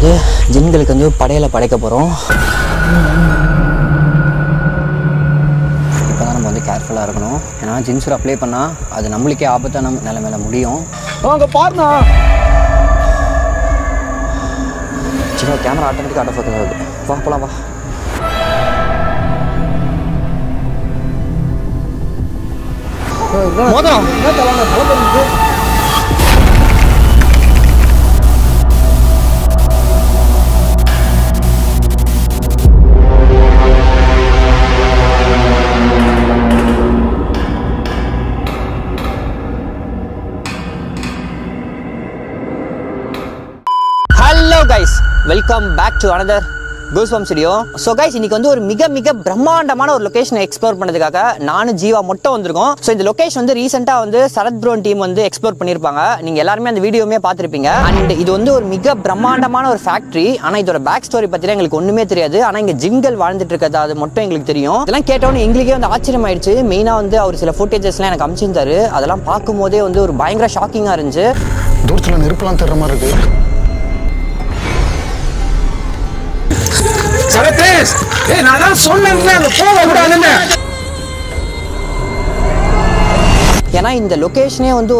வந்து ஜின்களுக்கு வந்து படையில் படைக்க போகிறோம். இப்போ தான் நம்ம வந்து கேர்ஃபுல்லாக இருக்கணும். ஏன்னா ஜின்சூர் அப்ளை பண்ணால் அது நம்மளுக்கே ஆபத்தான நிலைமையில முடியும். அங்கே பாருண்ணா. சின்ன கேமரா ஆட்டோமேட்டிக்காக ஆட்டோ ஃபோக்கஸ் ஆகுது. வா போலாம் வா. மோதிரம் என்ன தலாங்க தலைப்பறிச்சு. Hello guys, welcome back to another goosebumps video. So guys, இன்னைக்கு வந்து ஒரு மிக பிரம்மாண்டமான ஒரு லொகேஷனை எக்ஸ்ப்ளோர் பண்ணதுக்காக நானும் ஜீவா மட்டும் வந்திருக்கோம். ஸோ இந்த லொகேஷன் வந்து ரீசெண்டாக வந்து சரத் ப்ரோன் டீம் வந்து எக்ஸ்ப்ளோர் பண்ணியிருப்பாங்க. நீங்கள் எல்லாருமே அந்த வீடியோமே பார்த்துருப்பீங்க. அண்ட் இது வந்து ஒரு மிக பிரம்மாண்டமான ஒரு ஃபேக்ட்ரி. ஆனால் இதோட பேக் ஸ்டோரி பற்றிலாம் எங்களுக்கு ஒன்றுமே தெரியாது. ஆனால் இங்கே ஜின்கள் வாழ்ந்துட்டு இருக்கிறது அது மட்டும் எங்களுக்கு தெரியும். இதெல்லாம் கேட்டோன்னு எங்களுக்கே வந்து ஆச்சரியம் ஆயிடுச்சு. மெயினாக வந்து அவர் சில ஃபுட்டேஜஸ்லாம் எனக்கு அமைச்சிருந்தாரு. அதெல்லாம் பார்க்கும்போதே வந்து ஒரு பயங்கர ஷாக்கிங்காக இருந்துச்சு. தூரத்தில் நெருப்பெல்லாம் தர்ற மாதிரி இருக்கு. சரதேஷ், நான் தான் சொன்னேன் அந்த போக விடாதுன்னு. ஏன்னா இந்த லொக்கேஷனே வந்து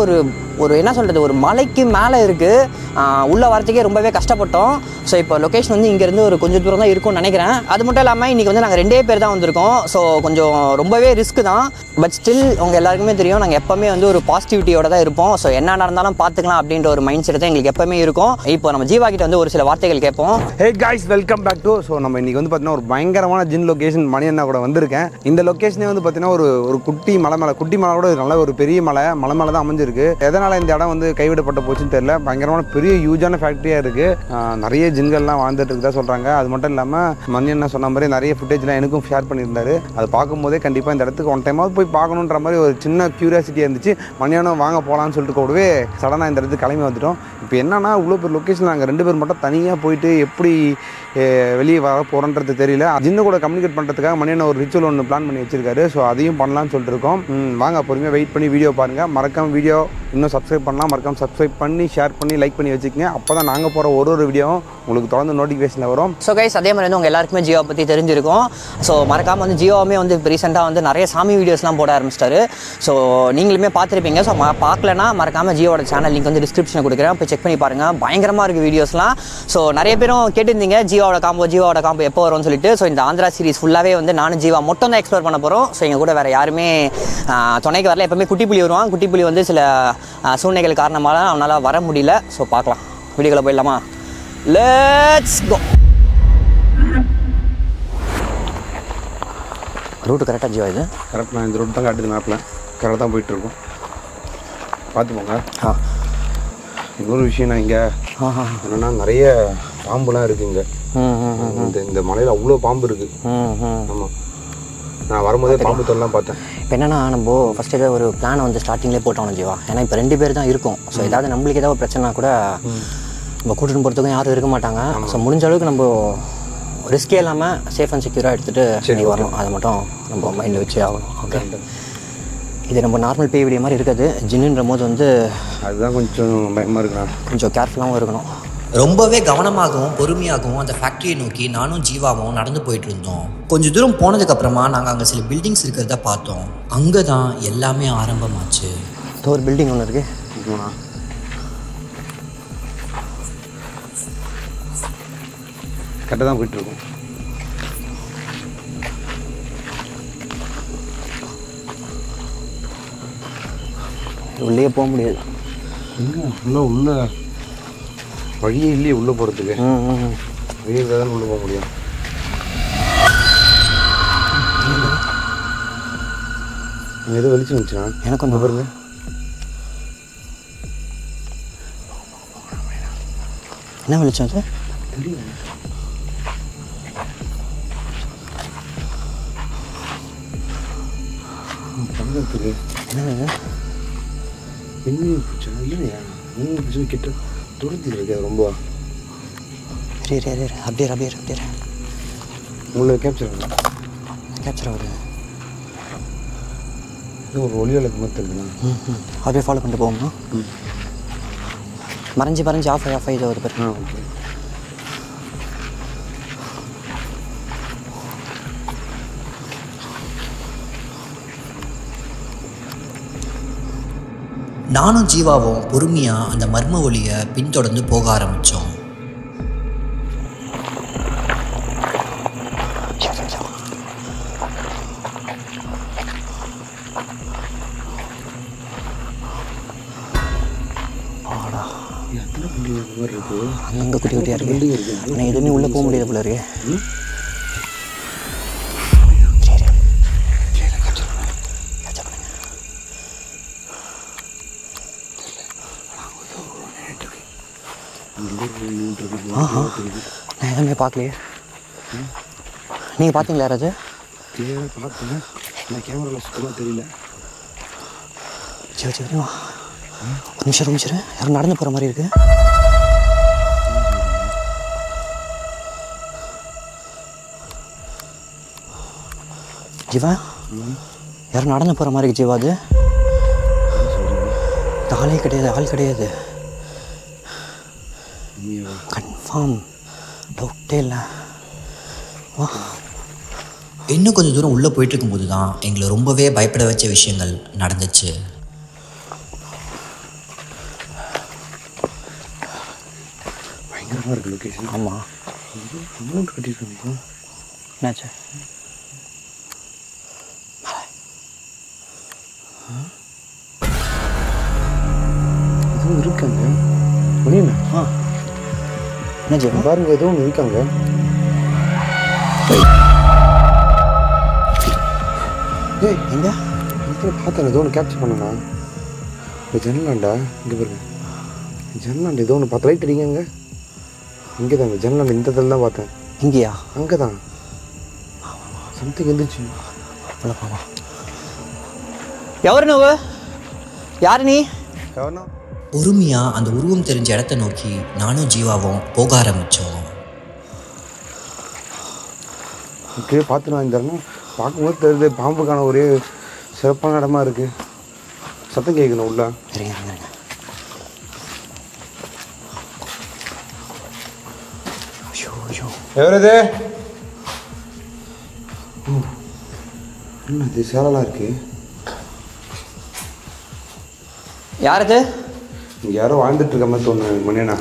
ஒரு என்ன சொல்கிறது, ஒரு மலைக்கு மேலே இருக்குது. உள்ளே வரத்துக்கே ரொம்பவே கஷ்டப்பட்டோம். ஸோ இப்போ லொக்கேஷன் வந்து இங்கேருந்து ஒரு கொஞ்சம் தூரம் தான் இருக்கும்னு நினைக்கிறேன். அது மட்டும் இல்லாமல் இன்றைக்கி வந்து நாங்கள் 2 பேர் தான் வந்திருக்கோம். ஸோ கொஞ்சம் ரொம்பவே ரிஸ்க் தான். பட் ஸ்டில் உங்கள் எல்லாருக்குமே தெரியும், நாங்கள் எப்போவுமே வந்து ஒரு பாசிட்டிவிட்டியோட தான் இருப்போம். ஸோ என்ன நடந்தாலும் பார்த்துக்கலாம் அப்படின்ற ஒரு மைண்ட் செட் தான் எங்களுக்கு எப்போவுமே இருக்கும். இப்போ நம்ம ஜீவா கிட்ட வந்து ஒரு சில வார்த்தைகள் கேட்போம். Hey guys, welcome back to. So நம்ம இன்றைக்கி வந்து பார்த்தீங்கன்னா ஒரு பயங்கரமான ஜின் லொக்கேஷன் மணி அண்ணா கூட வந்திருக்கேன். இந்த லொக்கேஷனே வந்து பார்த்தீங்கன்னா ஒரு குட்டி மலை கூட நல்ல ஒரு பெரிய மலை மேலே தான் அமைஞ்சிருக்கு. எதனால் இந்த இடம் வந்து கைவிடப்பட்ட போச்சுன்னு தெரியல. பயங்கரமான பெரிய யூஜான ஃபேக்ட்ரியாக இருக்குது. நிறைய ஜின்கள்லாம் வாழ்ந்துட்டு இருக்குதா சொல்கிறாங்க. அது மட்டும் இல்லாமல் மணி அண்ணா சொன்ன மாதிரி நிறைய ஃபுட்டேஜ்லாம் எனக்கும் ஷேர் பண்ணியிருந்தாரு. அது பார்க்கும்போதே கண்டிப்பாக இந்த இடத்துக்கு ஒன் டைமாவது போய் பார்க்கணுன்ற மாதிரி ஒரு சின்ன க்யூரியாசிட்டியாக இருந்துச்சு. மணி அண்ணா வாங்க போகலான்னு சொல்லிட்டு கூடவே சடனாக இந்த இடத்துக்கு கிளம்பி வந்துட்டோம். இப்போ என்னன்னா இவ்வளோ பேர் லொக்கேஷன் நாங்கள் 2 பேர் மட்டும் தனியாக போயிட்டு எப்படி வெளியே வர போகிறோன்றது தெரியல. ஜின்னு கூட கம்யூனிகேட் பண்ணுறதுக்காக மணியான ஒரு ரிச்சுவல் ஒன்று பிளான் பண்ணி வச்சிருக்காரு. ஸோ அதையும் பண்ணலான்னு சொல்லிட்டு இருக்கோம். வாங்க பொறுமையாக வெயிட் பண்ணி வீடியோ பாருங்கள். மறக்காம வீடியோ இன்னும் சப்ஸ்கிரைப் பண்ணலாம். மறக்காம சப்ஸ்கிரைப் பண்ணி ஷேர் பண்ணி லைக் பண்ணி வச்சுக்கோங்க. அப்போ தான் நாங்கள் போகிற ஒரு வீடியோவும் உங்களுக்கு தொடர்ந்து நோட்டிஃபிகேஷனில் வரும். ஸோ கைஸ், அதே மாதிரி வந்து உங்கள் எல்லாருக்குமே ஜியோ பற்றி தெரிஞ்சிருக்கும். ஸோ மறக்காமல் வந்து ஜியோவுமே வந்து இப்போ ரீசெண்டாக வந்து நிறைய சாமி வீடியோஸ்லாம் போட ஆரம்பிச்சிட்டாரு. ஸோ நீங்களுமே பார்த்துருப்பீங்க. ஸோ பார்க்கலன்னா மறக்காமல் ஜியோட சேனல் லிங்க் வந்து டிஸ்கிரிப்ஷனில் கொடுக்குறேன், போய் செக் பண்ணி பாருங்கள். பயங்கரமாக இருக்குது வீடியோஸ்லாம். ஸோ நிறைய பேரும் கேட்டிருந்தீங்க ஜியோட காம்போ எப்போ வரும்னு சொல்லிட்டு. ஸோ இந்த ஆந்திரா சீரிஸ் ஃபுல்லாகவே வந்து நானும் ஜீவா மட்டும் தான் எக்ஸ்ப்ளோர் பண்ண போகிறோம். ஸோ எங்கள் கூட வேறு யாருமே துணைக்கு வரல. எப்போவுமே குட்டி புலி வருவான். குட்டி புலி வந்து சில சூழ்நிலைகள் காரணமாக அவனால் வர முடியல. ஸோ பார்க்கலாம், வீடியோக்குள்ள போயிடலாமா? Let's go. ரூட்டு கரெக்டாக ஜியோ? இது கரெக்ட். நான் இந்த ரூட் தான் காட்டுது மேப்பில். கரெக்டாக தான் போயிட்டுருக்கோம். பார்த்து போங்க. இன்னொரு விஷயம், நான் இங்கே என்னென்னா நிறைய பாம்புலாம் இருக்குது இங்கே. இந்த மலையில் அவ்வளோ பாம்பு இருக்குது. ஆமாம், நான் வரும்போதே பாம்பு தொல்லாம் பார்த்தேன். இப்போ என்னன்னா, நம்ம ஃபஸ்ட்டு ஏதாவது ஒரு பிளானை வந்து ஸ்டார்டிங்லேயே போட்டோம் ஜீவா. ஏன்னா இப்போ 2 பேர் தான் இருக்கும். ஸோ ஏதாவது நம்மளுக்கு ஏதாவது பிரச்சனை கூட நம்ம கூட்டிட்டு போகிறதுக்கும் யாரும் இருக்க மாட்டாங்க. ஸோ முடிஞ்ச அளவுக்கு நம்ம ரிஸ்கே இல்லாமல் சேஃப் அண்ட் செக்யூராக எடுத்துகிட்டு வரணும். அதை மட்டும் நம்ம மைண்டில் வச்சு ஆகணும். ஓகே, இது நம்ம நார்மல் பேய் வீடியோ மாதிரி இருக்காது. ஜின்னுன்ற போது வந்து அதுதான் கொஞ்சம் பயமாக இருக்கணும். கொஞ்சம் கேர்ஃபுல்லாகவும் இருக்கணும். ரொம்பவே கவனமாகவும் பொறுமையாகவும் அந்த ஃபேக்ட்ரியை நோக்கி நானும் ஜீவாவும் நடந்து போயிட்டு இருந்தோம். கொஞ்சம் தூரம் போனதுக்கப்புறமா நாங்கள் அங்கே சில பில்டிங்ஸ் இருக்கிறத பார்த்தோம். அங்கே தான் எல்லாமே ஆரம்பமாச்சு. ஒரு பில்டிங் ஒன்று இருக்குது. கரெக்டாக தான் போயிட்டுருக்கோம். உள்ளே போக முடியாது. உள்ள வழியே இல்லையே உள்ளே போகிறதுக்கு. வெளியே தான் உள்ளே போக முடியும். எதுவும் வெளிச்சம் வந்துச்சுன்னா எனக்கு வந்து பாருங்க. என்ன வெளிச்சம் அது? தெரியல. பங்கத்துக்கு என்ன இன்னும் பூச்சா இல்லையா? இன்னும் பூச்சி கிட்ட துரத்தில் இருக்கு. அது ரொம்ப அப்படியே உங்களுக்கு கேப்சர் ஆகுது. இது ஒரு ஒளி விளக்கு மாதிரி இருக்குண்ணா. அப்படியே ஃபாலோ பண்ணிட்டு போவோம்னா மறைஞ்சி ஆஃப் ஆகி இது ஒரு பேர். ஓகே. நானும் ஜீவாவும் பொறுமையாக அந்த மர்ம ஒலியை பின்தொடர்ந்து போக ஆரம்பித்தோம். அங்கே குட்டி குட்டியாக இருக்கு. ஆனால் எதுவுமே உள்ளே போக முடியாது போல இருக்கு. நான் எதுவுமே பார்க்கலையே. நீங்கள் பார்த்தீங்களா யாராவது? பார்த்தேன், நான் கேமராவில் சுத்தமாக தெரியல. சரி சரி, ஒரு நிமிஷம் யாரும் நடந்து போகிற மாதிரி இருக்கு. ஜீவா, யாரும் நடந்து போகிற மாதிரி இருக்கு ஜீவா. அது ஆளே கிடையாது, ஆள் கிடையாது. கன்ஃபார்ம், டவுட்டே இல்லை. வா. இன்னும் கொஞ்சம் தூரம் உள்ளே போயிட்டு இருக்கும்போது தான் எங்களை ரொம்பவே பயப்பட வச்ச விஷயங்கள் நடந்துச்சு. பயங்கரமாக இருக்குது லொக்கேஷன். ஆமாம், அமௌண்ட் கட்டியிருக்காங்க. என்னாச்சு? எதுவும் இருக்காங்க மணியண்ணா. என்ன ஜீவா? பாருங்க, ஏதோ ஒன்று இருக்காங்க. ஏய், எங்கே? பார்த்தேன், ஏதோ ஒன்று கேப்சர் பண்ணண்ணா. இந்த ஜன்னலாண்டா இங்கே பாருங்க. ஜன்னலாண்டா ஏதோ ஒன்று பார்த்து லைட் அடிங்க. அங்கே இங்கே தாங்க ஜன்னலாண்டா, இந்த இதில் தான் பார்த்தேன். இங்கேயா? அங்கே தான் சம்திங் இருந்துச்சு. எவரு நோவு? யாரு நீ? எவனா? பொறுமையாக அந்த உருவம் தெரிஞ்ச இடத்த நோக்கி நானும் ஜீவாவும் போக ஆரம்பித்தோம். இப்படியே பார்த்து நான் இந்த இடம் பார்க்கும்போது தெரியுது, பாம்புக்கான ஒரே சிறப்பான இடமா இருக்குது. சத்தம் கேட்கணும் உள்ள. சரிங்க. எவரது? என்ன இது சேலலாம் இருக்குது? யாரது? இங்கே யாரோ வாழ்ந்துட்டு இருக்க மாதிரி தோணுது மணியண்ணா.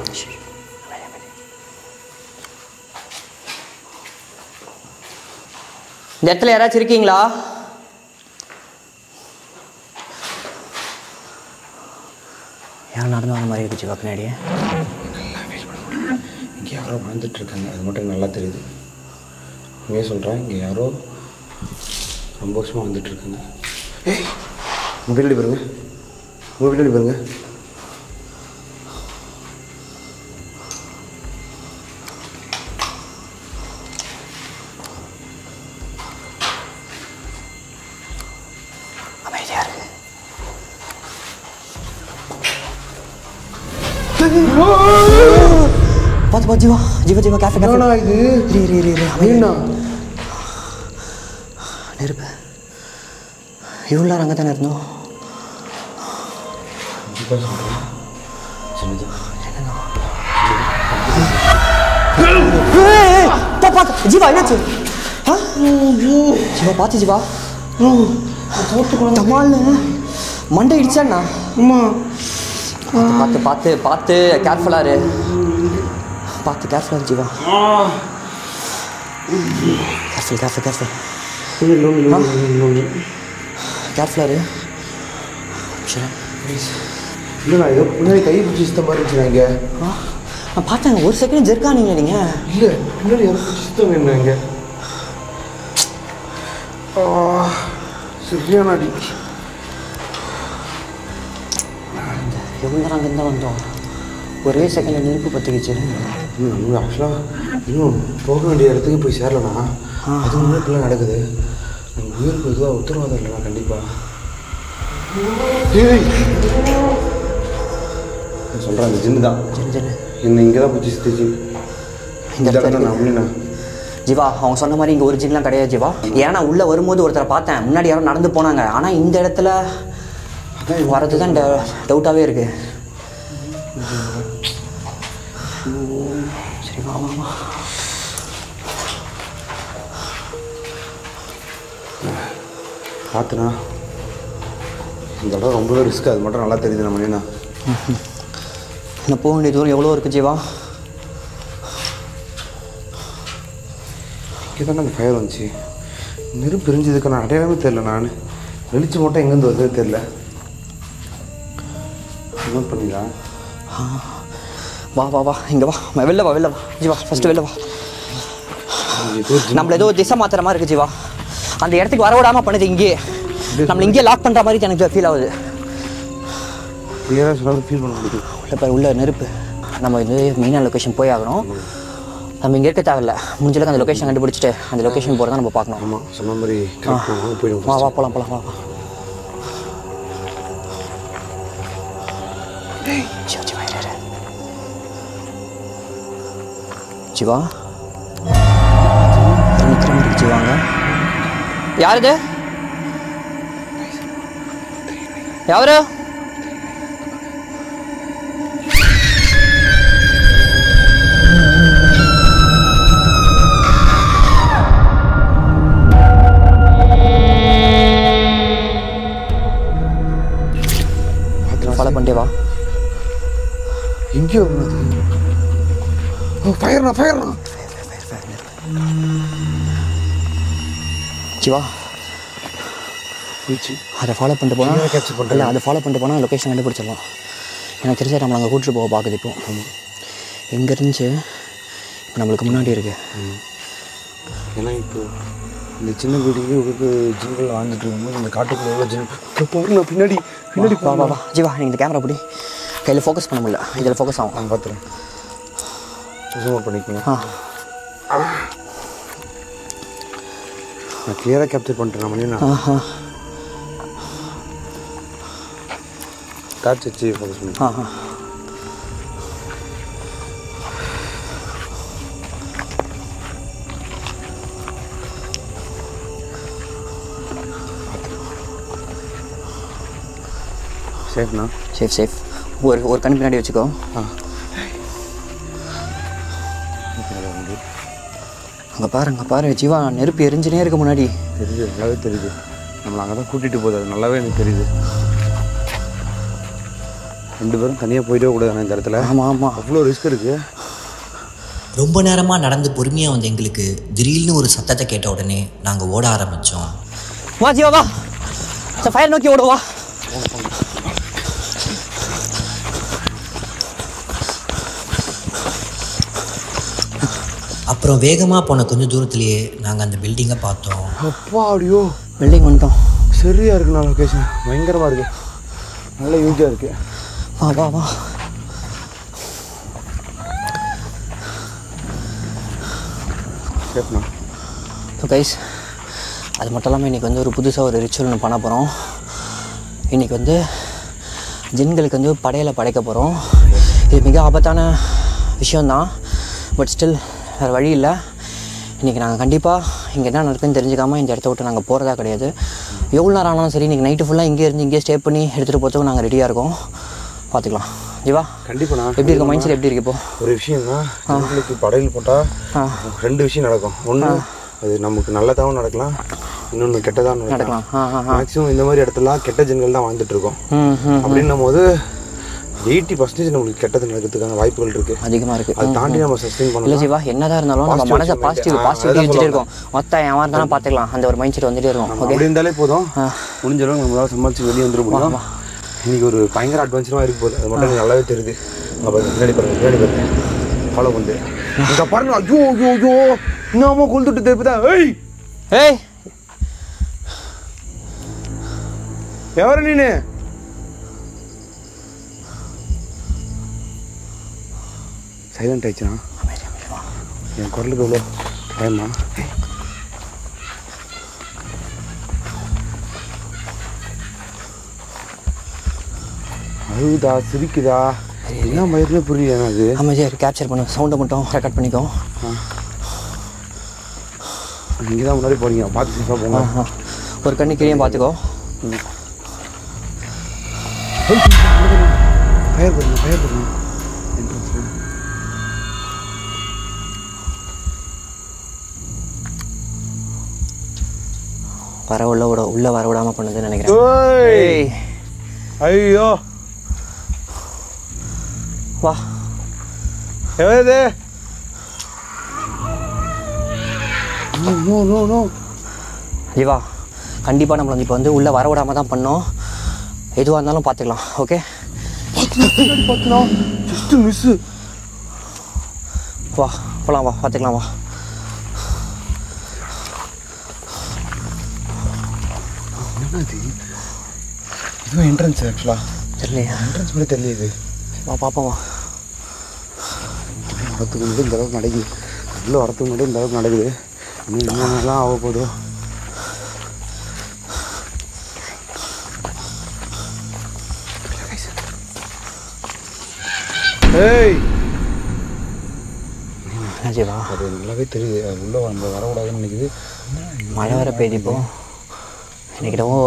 இந்த இடத்துல யாராச்சும் இருக்கீங்களா? யாரும் நடந்து வந்த மாதிரி இருந்துச்சு பின்னாடியே. இங்கே யாரோ வாழ்ந்துட்டு இருக்காங்க, அது மட்டும் நல்லா தெரியுது. உண்மையாக சொல்கிறேன், இங்கே யாரோ ரொம்ப வருஷமாக வந்துட்டு இருக்காங்க. ஏய், உங்கள் வீடு பாருங்க, உங்கள் வீடு பாருங்க. அமைதியா இருக்கு. பார்த்து ஜீவா, ஜீவா கேஃபே இது அமைதியா. நெருப்பு இவ்வளோ நேரம் அங்கே தானே இருந்தோம். ஜீவா என்னாச்சு? ஜீவா பார்த்து ஜீவா, மண்டை இடிச்சாண்ணா. பார்த்து பார்த்து பார்த்து கேர்ஃபுல்லாக இரு. பார்த்து கேர்ஃபுல்லாக ஜீவா. கேர்ஃபுல் கேர்ஃபுல் கேர்ஃபுல் கேர்ஃபுல்லாக இரு. சரி, இல்லைண்ணா, ஏதோ முன்னாடி கை பிடிச்சி சித்த மாதிரி இருந்துச்சுண்ணா. இங்கே நான் பார்த்தேங்க, ஒரு செகண்ட் ஜெர்க்கானீங்க நீங்கள். இல்லை, முன்னாடி யாரும் பிடிச்சி சித்தம் வேணும் இங்கே. சரியான அடி. எவ்வளோ நேரம் அங்கேருந்து தான் வந்தோம். ஒரே செகண்டில் நெருப்பு பற்றிக்கிச்சு. ஆக்சுவலாக இன்னும் போக வேண்டிய இடத்துக்கு போய் சேரலண்ணா. அது முன்னாடி இப்படிலாம் நடக்குது. நம்ம உயிருக்கு எதுவாக உத்தரவாதம் இல்லைண்ணா. கண்டிப்பாக சொல்கிறேன், அந்த ஜின்னு தான் ஜின்னு என்னை இங்கே தான் பிடிச்சி சித்திச்சு. இந்த இடத்துல நான் அப்படின்னா ஜீவா அவங்க சொன்ன மாதிரி இங்கே ஒரிஜினலாம் கிடையாது ஜீவா. ஏன்னா உள்ளே வரும்போது ஒருத்தரை பார்த்தேன், முன்னாடி யாரும் நடந்து போனாங்க. ஆனால் இந்த இடத்துல வரது தான் டவுட்டாகவே இருக்குது. சரி வா வா வா. பார்த்துண்ணா, இந்த இடம் ரொம்பவே ரிஸ்க், அது மட்டும் நல்லா தெரியுது நம்ம என்ன. இன்னும் போக வேண்டிய தூரம் எவ்வளோ இருக்குது ஜீவா? இங்கே தானே அந்த ஃபயர் வந்துச்சு. நெருப்பு பிரிஞ்சதுக்கான அடையாளமே தெரில. நான் வெளிச்சம் மட்டும் எங்கேருந்து வருது தெரில. நோட் பண்ணிடா. வா வா வா, இங்கே வா, வெளில வா வெளில வா ஜீவா, ஃபஸ்ட்டு வெளில வா. நம்மள ஏதோ திசை மாத்திர மாதிரி இருக்குது ஜீவா. அந்த இடத்துக்கு வர விடாமல் பண்ணுது. இங்கே நம்மளை இங்கே லாக் பண்ணுற மாதிரி எனக்கு ஃபீல் ஆகுது. கிளியராக சொன்னாலும் ஃபீல் பண்ண முடியுது. உள்ள உள்ள நெருப்பு. நம்ம இது மெயினான லொக்கேஷன் போய் ஆகணும். நம்ம இங்கே இருக்க தேவையில்ல. முடிஞ்சளவுக்கு அந்த லொக்கேஷன் கண்டுபிடிச்சிட்டு அந்த லொக்கேஷன் போகிறதா நம்ம பார்க்கணும். ஆமாம், சொன்ன மாதிரி போயிடும். வா வா போகலாம் போகலாம் வா வா. சிவா நிற்கிற மாதிரி ஜீவாங்க. யார் இது? யாரு? ஃபாலோ பண்ணிட்டே வா. எங்கேயோ ஃபயர்ண்ணா ஃபயர்ண்ணா. சிவா போயிடுச்சு. அதை ஃபாலோ பண்ணிட்டு போனால் கேப்சர் பண்ணுறேன். இல்லை, அதை ஃபாலோ பண்ணிட்டு போனால் லொக்கேஷன் கண்டுபிடிச்சிடலாம். எனக்கு தெரிஞ்ச நம்மளை அங்கே கூட்டிட்டு போக பார்க்குது. இப்போ எங்கே இருந்துச்சு? இப்போ நம்மளுக்கு முன்னாடி இருக்கு. ஏன்னா இப்போ இந்த சின்ன வீடுக்கு உங்களுக்கு ஜின்கள் வாழ்ந்துட்டு இருக்கும்போது இந்த காட்டுக்குள்ள எவ்வளோ ஜின் பின்னாடி பின்னாடி வா வா வா ஜீவா, நீங்கள் இந்த கேமரா பிடி. கையில் ஃபோக்கஸ் பண்ண முடியல, இதில் ஃபோக்கஸ் ஆகும். நான் பார்த்துறேன். ஜூம் அவுட் பண்ணிக்கோங்க. நான் கிளியராக கேப்சர் பண்ணிட்டேன். மணி டார்ச் வச்சு ஃபோக்கஸ் பண்ணி. சேஃப்ண்ணா? Safe safe. ஒரு கண் பின்னாடி வச்சுக்கோ. அங்கே பாரு ஜீவா, நெருப்பு எரிஞ்சுனே இருக்க முன்னாடி. தெரியுது, நல்லாவே தெரியுது. நம்மளை அங்கே தான் கூட்டிகிட்டு போகுது. அது நல்லாவே எனக்கு தெரியுது. 2 பேரும் தனியாக போயிட்டே கூடாது இந்த இடத்துல. ஆமாம் ஆமாம், அவ்வளோ ரிஸ்க் இருக்குது. ரொம்ப நேரமாக நடந்து பொறுமையாக வந்த எங்களுக்கு திடீர்னு ஒரு சத்தத்தை கேட்ட உடனே நாங்கள் ஓட ஆரம்பித்தோம். வா ஜீவா வா, ஃபயர் நோக்கி ஓடுவா. அப்புறம் வேகமாக போன கொஞ்சம் தூரத்துலேயே நாங்கள் அந்த பில்டிங்கை பார்த்தோம். அப்பா அப்படியோ பில்டிங் வந்துட்டோம். சரியாக இருக்குண்ணா லொக்கேஷன். பயங்கரமாக இருக்குது, நல்ல யூஸாக இருக்குது. வா வா வா. சேஃப்ண்ணா. ஸோ கைஸ், அது மட்டும் இல்லாமல் இன்றைக்கி வந்து ஒரு புதுசாக ஒரு ரிச்சுவல் ஒன்று பண்ண போகிறோம். இன்றைக்கி வந்து ஜின்களுக்கு வந்து படையலை படைக்க போகிறோம். இது மிக ஆபத்தான விஷயந்தான், பட் ஸ்டில் வேறு வழி இல்லை. இன்றைக்கி நாங்கள் கண்டிப்பாக இங்கே என்ன நடக்குதுன்னு தெரிஞ்சுக்காமல் இந்த இடத்த விட்டு நாங்கள் போகிறதா கிடையாது. எவ்வளோ நேரம் ஆனாலும் சரி, இன்றைக்கி நைட்டு ஃபுல்லாக இங்கே இருந்து இங்கே ஸ்டே பண்ணி எடுத்துகிட்டு போகிறதுக்கும் நாங்கள் ரெடியாக இருக்கோம். பார்த்துக்கலாம் ஜீவா. கண்டிப்பாண்ணா. எப்படி இருக்க மைண்ட் செட் எப்படி இருக்கு இப்போ? ஒரு விஷயம்னா, ஜின்களுக்கு படையல் போட்டால் 2 விஷயம் நடக்கும். ஒன்று, அது நமக்கு நல்லதாகவும் நடக்கலாம், இன்னொன்று கெட்டதாகவும் நடக்கலாம். மேக்ஸிமம் இந்த மாதிரி இடத்துலாம் கெட்ட ஜின்கள் தான் வாழ்ந்துட்டு இருக்கோம். அப்படின்னும் போது 80% நம்மளுக்கு கெட்டது நடக்கிறதுக்கான வாய்ப்புகள் இருக்கு, அதிகமாக இருக்குது. அதை தாண்டி நம்ம சஸ்டெயின் பண்ணலாம். இல்லை ஜீவா, என்னதான் இருந்தாலும் நம்ம மனசை பாசிட்டிவிட்டி வச்சுட்டே இருக்கோம். மொத்தம் என் மாதிரி தானே பார்த்துக்கலாம், அந்த ஒரு மைண்ட் செட் வந்துட்டே இருக்கும். அப்படி இருந்தாலே போதும், முடிஞ்ச அளவுக்கு நம்மளால் சமாளிச்சு வெளியே வந்துட முடியும். இன்னைக்கு ஒரு பயங்கர அட்வென்ச்சராக இருக்க போகுது, அது மட்டும் எனக்கு நல்லாவே தெரியுது. அப்போ பின்னாடி பாருங்க ஃபாலோ பண்ணு. இங்கே பாருங்க, ஐயோ ஐயோ ஐயோ, இன்னும் கொளுத்துட்டு தெரியுதா? ஏய் ஏய், எவரு நீனு? சைலண்ட் ஆயிடுச்சுண்ணா. என் குரலுக்கு எவ்வளோ பயமா? அழுகுதா, சிரிக்குதா, என்ன மயிர்னு புரியல அது. ஆமாம் ஜி, கேப்சர் பண்ணு, சவுண்டை மட்டும் ரெக்கார்ட் பண்ணிக்கோ. நீங்கள் தான் முன்னாடி போகிறீங்க, பார்த்து சேஃபாக போங்க. ஒரு கண்ணு கீழே பார்த்துக்கோ. ஃபயர் பண்ணுங்க. உள்ள வர விடாமல் பண்ணுதுன்னு நினைக்கிறேன். ஐயோ வா எவ்வளவு ஜீவா கண்டிப்பாக நம்மளை வந்து இப்போ வந்து உள்ளே வர விடாமல் தான் பண்ணோம். எதுவாக இருந்தாலும் பார்த்துக்கலாம். ஓகே பார்த்துக்கலாம். Just miss. வா போகலாம், வா பார்த்துக்கலாம். வா என்னது இதுவும் என்ட்ரன்ஸ் ஆக்சுவலாக தெரியலையா? என்ட்ரன்ஸ் கூட தெரியல. இது வா பார்ப்போம். வா வரத்துக்கு முன்னாடி இந்த அளவுக்கு நடக்குது. உள்ளே வரத்துக்கு முன்னாடி இந்த அளவுக்கு நடக்குது. இன்னும் என்னென்னலாம் ஆக போதோ. ஏய் ஜீவா அது நல்லாவே தெரியுது. அது உள்ளே நம்ம வரக்கூடாதுன்னு நினைக்குது. மழை வர பெய்யுது. இப்போ எனக்கிட்டவோ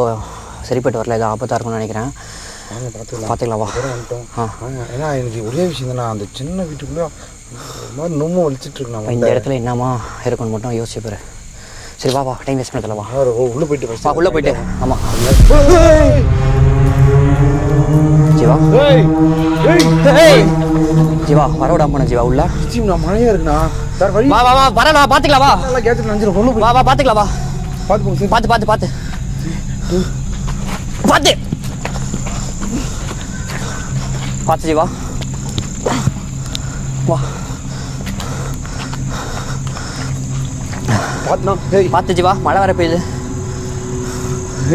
சரிப்பட்டு வரல, ஏதோ ஆபத்தாக இருக்கும்னு நினைக்கிறேன். பார்த்துக்கலாம். வா வந்துட்டோம். ஏன்னா எனக்கு ஒரே விஷயம் தானே, அந்த சின்ன வீட்டுக்குள்ளே ஒரு மாதிரி நொம்மை வலிச்சிட்டு இருக்கு. இந்த இடத்துல என்னமா இருக்குன்னு மட்டும் யோசிச்சு பாரு. சரி வா வா, டைம் வேஸ்ட் பண்ணதில்ல. வா உள்ளே போயிட்டு வா, உள்ளே போயிட்டு. ஆமாம் ஜீவா, ஜீவா வர விடாம போன ஜீவா உள்ள. நான் மழையா இருக்குண்ணா. வா வா வா வரலாம், பார்த்துக்கலாம். வா நல்லா கேட்டு நினைச்சிடும். வா வா பார்த்துக்கலாம். வா பார்த்து பார்த்து பார்த்து பார்த்து பார்த்து பார்த்து ஜீவா. வா பார்த்துண்ணா. பார்த்து ஜீவா, மழை வர பெய்யுது.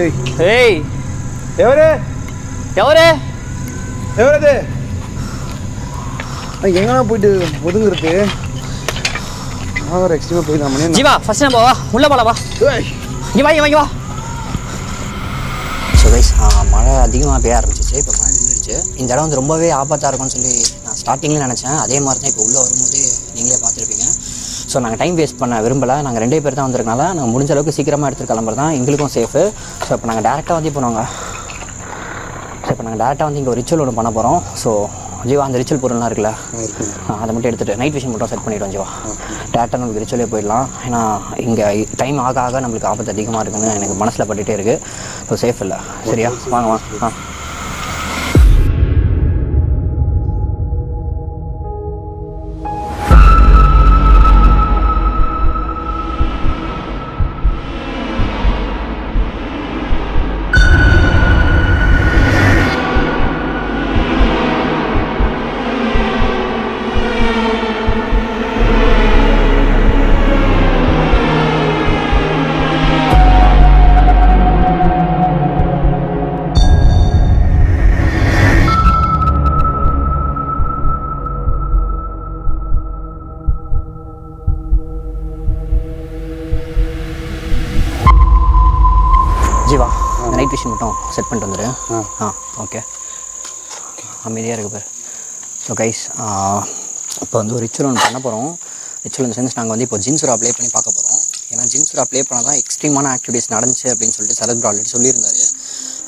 ஏய் ஏய் எவரு எவரு எவரது? எங்கன்னா போயிட்டு ஒதுங்குறது எக்ஸ்ட்ரீமா போய் தான் மணி. ஜீவா ஃபர்ஸ்ட் நம்ம வா உள்ள போலாம். வா இங்கே வா இங்கே வா. ஸோ கைஸ் மழை அதிகமாக பெய்ய ஆரம்பிச்சிச்சு. இப்போ மழை நின்றுச்சு. இந்த இடம் வந்து ரொம்பவே ஆபத்தாக இருக்கும்னு சொல்லி நான் ஸ்டார்டிங்கில் நினச்சேன். அதே மாதிரி தான் இப்போ உள்ளே வரும்போது நீங்களே பார்த்துருப்பீங்க. ஸோ நாங்கள் டைம் வேஸ்ட் பண்ண விரும்பலை. நாங்கள் 2 பேர் தான் வந்திருக்கனால நாங்கள் முடிஞ்ச அளவுக்கு சீக்கிரமாக எடுத்துகிட்டு கிளம்புறது தான் எங்களுக்கும் சேஃபு. ஸோ இப்போ நாங்கள் டேரெக்டாக வந்து இங்கே ஒரு ரிச்சுவல் ஒன்று பண்ண போகிறோம். ஸோ ஜீவா அந்த ரிச்சுவல் பொருள்லாம் இருக்குல்ல, அதை மட்டும் எடுத்துகிட்டு நைட் விஷன் மட்டும் செட் பண்ணிவிடுவோம். ஜீவா டேரெக்டாக நம்மளுக்கு ரிச்சுவலே போயிடலாம். ஏன்னா இங்கே டைம் ஆக ஆக நம்மளுக்கு ஆபத்து அதிகமாக இருக்குன்னு எனக்கு மனசில் பட்டுகிட்டே இருக்குது. ஸோ சேஃப் இல்லை. சரியா வாங்க வா. ஜீவா நைட் விஷன் மட்டும் செட் பண்ணிட்டு வந்துடு. ஓகே அமைதியாக இருக்குது பாரு. ஸோ கைஸ் இப்போ வந்து ஒரு ரிச்சுவல் ஒன்று பண்ண போகிறோம். ரிச்சுவல் இந்த சென்ஸ் நாங்கள் வந்து இப்போ ஜின்சுரா ப்ளே பண்ணி பார்க்க போகிறோம். ஏன்னா ஜின்சுரா ப்ளே பண்ணால் தான் எக்ஸ்ட்ரீமான ஆக்டிவிட்டீஸ் நடந்துச்சு அப்படின்னு சொல்லிட்டு சரத் ப்ரோ ஆல்ரெடி சொல்லியிருந்தாரு.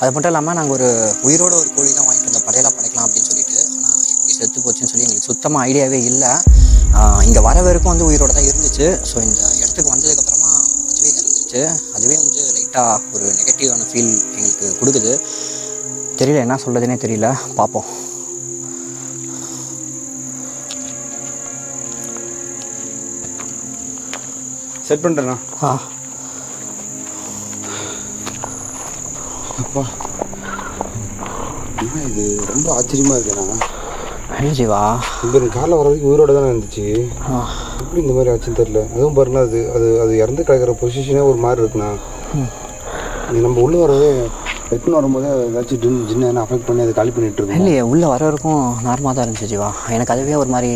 அது மட்டும் இல்லாமல் நாங்கள் ஒரு உயிரோட ஒரு கோழி தான் வாங்கிட்டு வந்த படையெல்லாம் படைக்கலாம் அப்படின்னு சொல்லிட்டு. ஆனால் எப்படி செத்து போச்சுன்னு சொல்லி எங்களுக்கு சுத்தமாக ஐடியாவே இல்லை. இங்கே வர வரைக்கும் வந்து உயிரோட தான் இருந்துச்சு. ஸோ இந்த இடத்துக்கு வந்ததுக்கப்புறமா அதுவே இறந்துச்சு. அதுவே வந்து லைட்டாக ஒரு நெகட்டிவான ஃபீல் எங்களுக்கு கொடுக்குது. தெரியல என்ன சொல்கிறதுனே தெரியல. பார்ப்போம். செட் பண்ணுறேண்ணா. அப்பா இது ரொம்ப ஆச்சரியமாக இருக்குண்ணா. ஜீவா இப்போ காரில் வர வரைக்கும் உயிரோட தானே இருந்துச்சு. எப்படி இந்த மாதிரி ஆச்சுன்னு தெரியல. அதுவும் பாருங்களா, அது அது அது இறந்து கிடக்கிற பொசிஷனே ஒரு மாதிரி இருக்குண்ணா. நம்ம உள்ளே வரவே எட்டுன்னு வரும்போது ஏதாச்சும் ஜின்ன என்ன அஃபெக்ட் பண்ணி அதை காலி பண்ணிட்டு இருக்கோம். இல்லையே உள்ளே வர வரைக்கும் நார்மலாக தான் இருந்துச்சு ஜீவா. எனக்கு அதுவே ஒரு மாதிரி.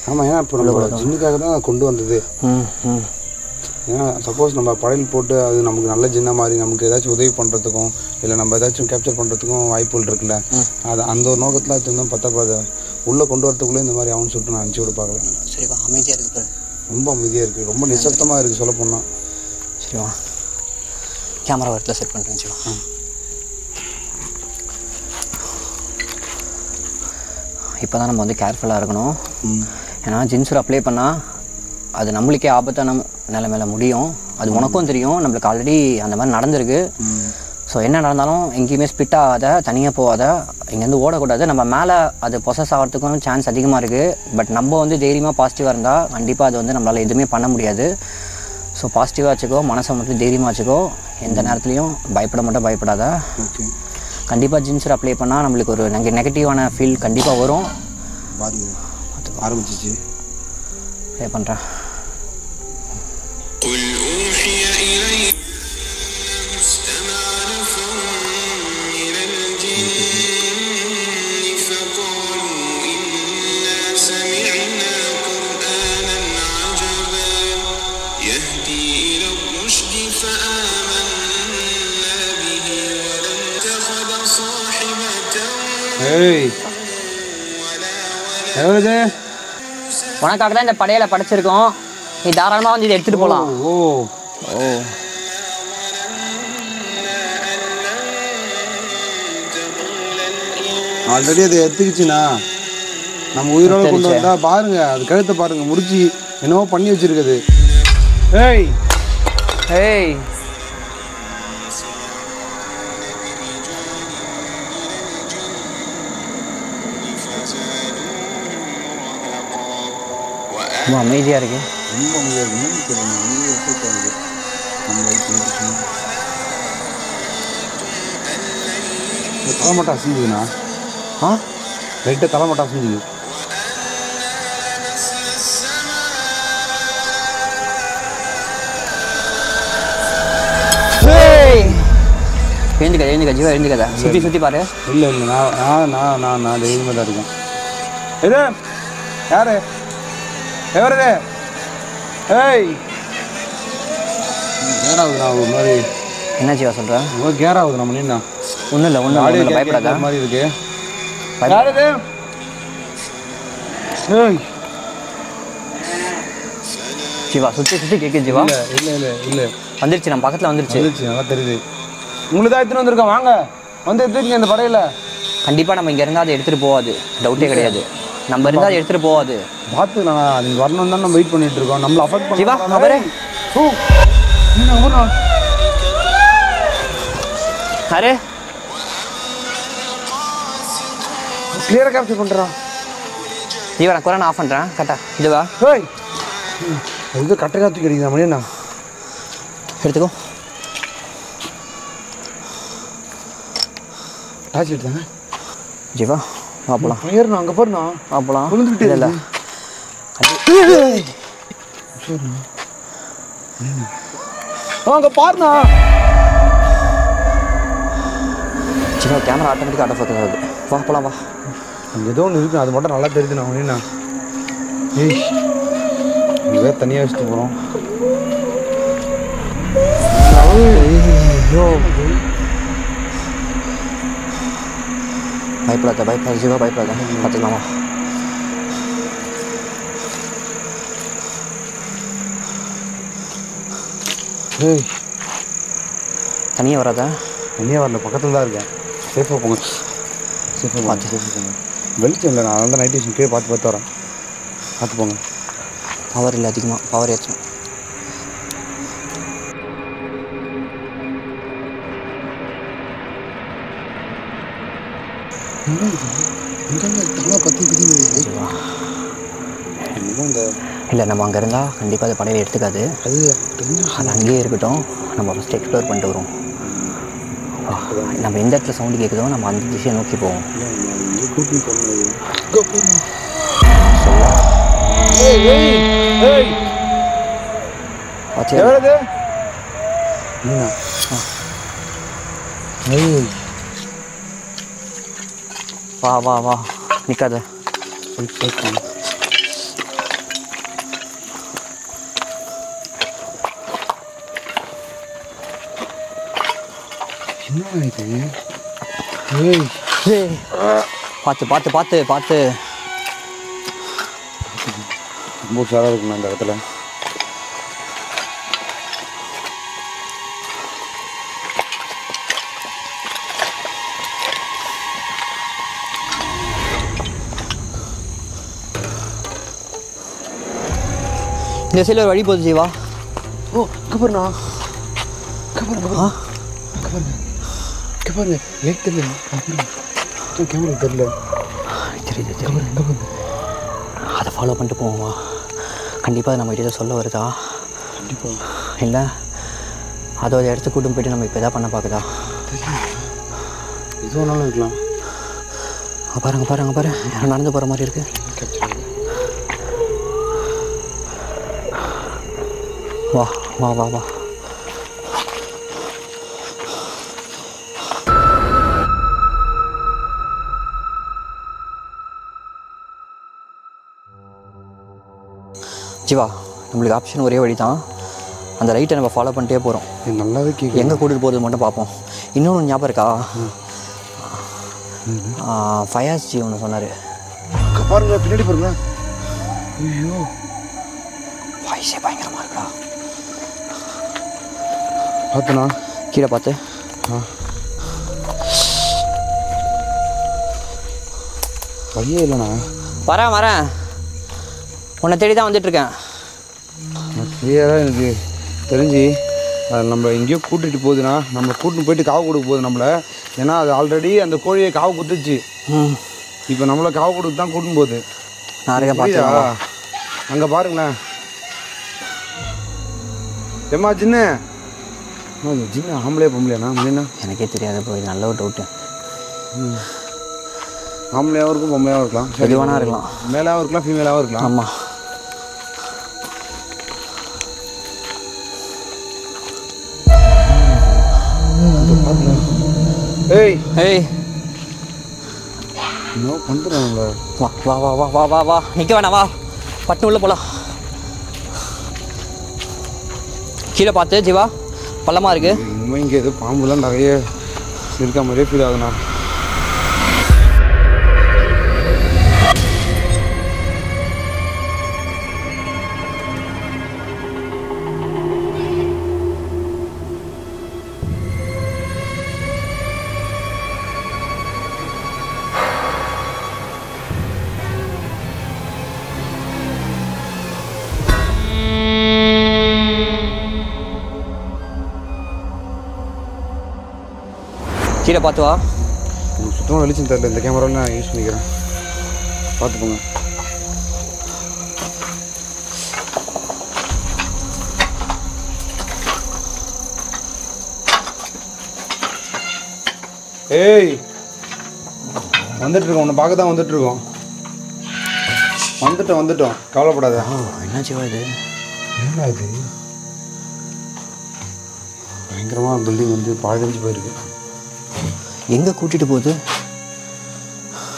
ஆமாம், ஏன்னா இப்போ நம்ம ஜின்னுக்காக தான் கொண்டு வந்தது. ஏன்னா சப்போஸ் நம்ம படையல் போட்டு அது நமக்கு நல்ல ஜின்ன மாதிரி நமக்கு ஏதாச்சும் உதவி பண்ணுறதுக்கும் இல்லை நம்ம ஏதாச்சும் கேப்சர் பண்ணுறதுக்கும் வாய்ப்புகள் இருக்குல்ல. அது அந்த ஒரு நோக்கத்தில் எடுத்துருந்தோம். பத்தாப்பாது உள்ளே கொண்டு வரத்துக்குள்ளே இந்த மாதிரி ஆகும்னு சொல்லிட்டு நான் நினச்சி கூட பார்க்கல. சரிவா அமைதியாக இருக்குது. ரொம்ப அமைதியாக இருக்குது, ரொம்ப நிசப்தமாக இருக்குது சொல்ல போனால். சரிவா கேமரா இடத்துல செட் பண்ணுறேன். சரிவா இப்போ தான் நம்ம வந்து கேர்ஃபுல்லாக இருக்கணும். ஏன்னா ஜின்சூர் அப்ளை பண்ணால் அது நம்மளுக்கே ஆபத்தான நிலைமையில முடியும். அது உனக்கும் தெரியும், நம்மளுக்கு ஆல்ரெடி அந்த மாதிரி நடந்திருக்கு. ஸோ என்ன நடந்தாலும் எங்கேயுமே ஸ்பிட் ஆகாத, தனியாக போகாத, இங்கேருந்து ஓடக்கூடாது. நம்ம மேலே அது பொசஸ் ஆகிறதுக்கும் சான்ஸ் அதிகமாக இருக்குது. பட் நம்ம வந்து தைரியமாக பாசிட்டிவாக இருந்தால் கண்டிப்பாக அது வந்து நம்மளால் எதுவுமே பண்ண முடியாது. ஸோ பாசிட்டிவாக வச்சுக்கோ, மனசை மட்டும் தைரியமாக வச்சுக்கோ, எந்த நேரத்துலையும் பயப்படாத. ஓகே, கண்டிப்பாக ஜின்சர் அப்ளை பண்ணால் நம்மளுக்கு ஒரு நெகட்டிவான ஃபீல் கண்டிப்பாக வரும். பாருங்க ஆரம்பிச்சிச்சு. ப்ளே பண்ணுறேன். உனக்காக தான் இந்த படையலை படைச்சிருக்கோம். நீ தாராளமாக வந்து இதை எடுத்துகிட்டு போகலாம். ஓ ஓ ஆல்ரெடி அதை எடுத்துக்கிச்சுண்ணா. நம்ம உயிரோட கொண்டு வந்தா பாருங்க, அது கழுத்தை பாருங்க, முடிச்சு என்னவோ பண்ணி வச்சிருக்குது. ஏய் ஏய் ரொம்ப அமைதியாக இருக்கு. ரொம்ப அமைதியாக தலைமட்டா அசைஞ்சுதுண்ணா. லைட்டாக தலைமட்டா அசைஞ்சுது. எழுந்துக்க ஜீவா, எழுந்துக்கதா. சுற்றி பாரு. இல்லை நான் தைரியமாக தான் இருக்கேன். இது யாரு எவரது? ஏய் கேராகுதுண்ணா ஒரு மாதிரி. என்ன ஜீவா சொல்கிறேன்? கேராகுதுண்ணா மணிண்ணா. ஒன்றும் இல்லை ஆடியோ பயப்படாத மாதிரி இருக்கு. யாருது? ஏய் ஜீவா சுற்றி கேட்குது ஜீவா. இல்லை வந்துருச்சு, நம்ம பக்கத்தில் வந்துருச்சு. நல்லா தெரியுது. உங்களுக்கு தான் எடுத்துகிட்டு வந்திருக்கோம். வாங்க வந்து எடுத்துக்கங்க இந்த படையில். கண்டிப்பாக நம்ம இங்கே இருந்தால் அதை எடுத்துகிட்டு போகாது, டவுட்டே கிடையாது. நம்ம இருந்தால் அதை எடுத்துகிட்டு போகாது. பார்த்துக்கலாண்ணா, நீங்கள் வரணும் தான் நம்ம வெயிட் பண்ணிட்டு இருக்கோம். நம்மளை அஃபெக்ட் பண்ணி ஜீவா பாரு. அரே கிளியராக கேப்சர் பண்ணுறான். ஜீவா நான் குரான் ஆஃப் பண்ணுறேன். கரெக்டா இதுவா? ஏய் இது கட்டை காத்து கிடைக்குதா மணியண்ணா? எடுத்துக்கோ. டாச் எடுத்தாங்க ஜீவா அப்பலாம் ஏறுண்ணா, அங்கே பாருண்ணா. அப்பலாம் விழுந்துக்கிட்டே இல்லை அங்கே பாருண்ணா. ஜீவா கேமரா ஆட்டோமேட்டிக்காக ஆட்டோ ஃபோக்கஸ் ஆகுது. வா போலாம் வா. அங்கே ஏதோ ஒன்று இருக்கு, அது மட்டும் நல்லா தெரியுதுண்ணா மணியண்ணா. ஏய் இங்கே தனியாக வச்சுட்டு போகிறோம். பயப்படாத ஜீவா, பயப்படாத. பார்த்துக்கலாமா? ஏய் தனியாக வராத. தனியாக வரல, பக்கத்தில் தான் இருக்கேன். சேஃபாக போங்க, சேஃபாக போங்க. வெளிச்சம் இல்லை, நான் அதனால தான் நைட் விஷயம் கீழே பார்த்து வரேன். பார்த்து போங்க. பவர் இல்லை அதிகமாக, பவர் ஏற்றும். இல்லை நம்ம அங்கே இருந்தால் கண்டிப்பாக அது படையில் எடுத்துக்காது. அது அங்கேயே இருக்கட்டும். நம்ம ஃபஸ்ட்டு எக்ஸ்ப்ளோர் பண்ணிட்டு வரோம். நம்ம எந்த இடத்துல சவுண்டு கேட்குதோ நம்ம அந்த திசையை நோக்கி போவோம். வா வா வா, நிற்காத. என்ன இது? பார்த்து பார்த்து பார்த்து பார்த்து. ரொம்ப உஷாராக இருக்குண்ணா இந்த இடத்துல. இந்த சைடில் ஒரு வழி போகுது ஜீவா. ஓ கபர்ண்ணா, கபர் இங்கே பாருங்க லைட் தெரியல கேமரா தெரியல தெரியுது தெரியுது அதை ஃபாலோ பண்ணிட்டு போவோமா கண்டிப்பாக நம்ம கிட்ட சொல்ல வருதா கண்டிப்பாக இல்லை அதோட இடத்துக்கு கூட்டும் போய்ட்டு நம்ம இப்போ எதாவது பண்ண பார்க்குதா இது ஒன்றாலும் இருக்கலாம் பாருங்க பாருங்க பாரு யாரும் நடந்து போகிற மாதிரி இருக்குது வா வா வா வா ஜீவா நம்மளுக்கு ஆப்ஷன் ஒரே வழி தான் அந்த ரைட்டை நம்ம ஃபாலோ பண்ணிட்டே போகிறோம் நல்லாவே கேட்கும் எங்கே கூட்டிகிட்டு போகிறது மட்டும் பார்ப்போம் இன்னொன்று ஞாபகம் இருக்கா ஃபயாஸ் ஜி ஒன்று சொன்னார் பாருங்க பின்னாடி பாருங்க ஐயோ வாய்ஸே பயங்கரமாக இருக்குடா பார்த்தனா கீழே பார்த்து வழியே இல்லைண்ணா வரேன் உன்னை தேடி தான் வந்துட்டுருக்கேன் கிளியராக எனக்கு தெரிஞ்சு அது நம்ம எங்கேயோ கூட்டிகிட்டு போகுதுண்ணா நம்மளை கூட்டின்னு போயிட்டு காவு கொடுக்க போகுது நம்மளை ஏன்னா அது ஆல்ரெடி அந்த கோழியை காவு குத்துச்சு இப்போ நம்மளை காவு கொடுத்து தான் கூட்டின்னு போகுது நிறைய பார்த்தா அங்கே பாருங்களேன் ஏம்மா சின்ன சின்ன ஆம்பளையா பொம்பளையாண்ணா மணிண்ணா எனக்கே தெரியாது ப்ரோ இது நல்ல ஒரு டவுட்டு ஆம்பளையாகவும் இருக்கும் பொம்பளையாகவும் இருக்கலாம் எதுவானா இருக்கலாம் மேலாகவும் இருக்கலாம் ஃபீமேலாகவும் இருக்கலாம் ஆமாம் ஏய் ஏய் என்ன பண்ணுறேன் நம்மள வா வா வா வா வா வா வா நிற்க வேணாம் வா பட்டு உள்ள போகலாம் கீழே பார்த்து ஜீவா பள்ளமாக இருக்கு இன்னும் இங்கே எதுவும் பாம்புலாம் நிறைய இருக்க மாதிரியே ஃபீல் ஆகுதுண்ணா கீழே பார்த்து வா எனக்கு சுத்தமாக வெளிச்சம் தெரியல இந்த கேமராவில் நான் யூஸ் பண்ணிக்கிறேன் பார்த்துப்போங்க ஏய் வந்துட்டுருக்கோம் உன்னை பார்க்க தான் வந்துட்டுருக்கோம் வந்துட்டோம் கவலைப்படாத என்ன ஜீவா இது என்ன இது பயங்கரமாக பில்டிங் வந்து பாழஞ்சு போயிருக்கு எங்கே கூட்டிகிட்டு போகுது